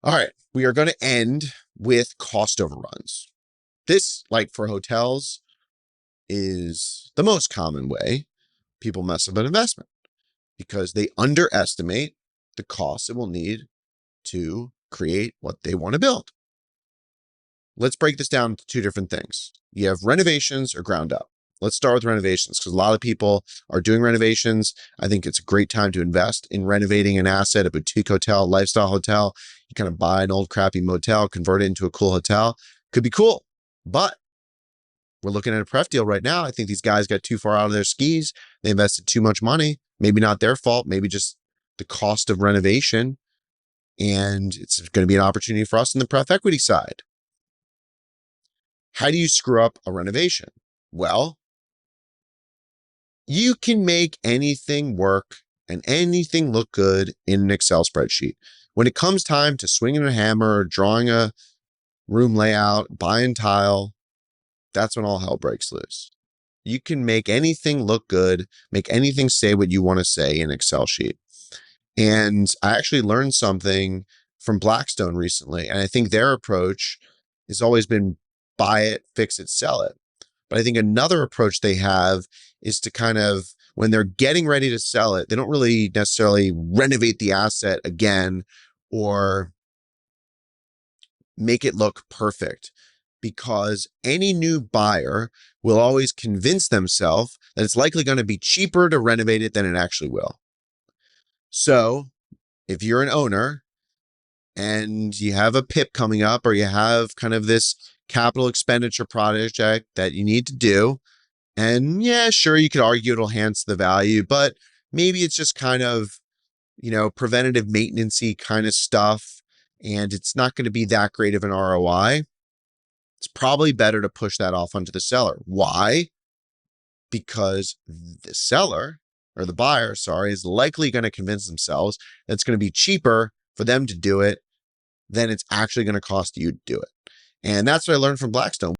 All right, we are going to end with cost overruns. This, like for hotels, is the most common way people mess up an investment because they underestimate the costs it will need to create what they want to build. Let's break this down into two different things. You have renovations or ground up. Let's start with renovations because a lot of people are doing renovations. I think it's a great time to invest in renovating an asset, a boutique hotel, lifestyle hotel. You kind of buy an old crappy motel, convert it into a cool hotel. Could be cool, but we're looking at a pref deal right now. I think these guys got too far out of their skis. They invested too much money. Maybe not their fault. Maybe just the cost of renovation. And it's going to be an opportunity for us on the pref equity side. How do you screw up a renovation? Well, you can make anything work and anything look good in an Excel spreadsheet. When it comes time to swinging a hammer, drawing a room layout, buying tile, that's when all hell breaks loose. You can make anything look good, make anything say what you want to say in an Excel sheet. And I actually learned something from Blackstone recently, and I think their approach has always been buy it, fix it, sell it. But I think another approach they have is to kind of, when they're getting ready to sell it, they don't really necessarily renovate the asset again or make it look perfect, because any new buyer will always convince themselves that it's likely going to be cheaper to renovate it than it actually will. So if you're an owner and you have a PIP coming up, or you have kind of this capital expenditure project that you need to do, and yeah, sure, you could argue it'll enhance the value, but maybe it's just kind of, preventative maintenance-y kind of stuff, and it's not going to be that great of an ROI. It's probably better to push that off onto the seller. Why? Because the seller, or the buyer, is likely going to convince themselves that it's going to be cheaper for them to do it than it's actually going to cost you to do it. And that's what I learned from Blackstone.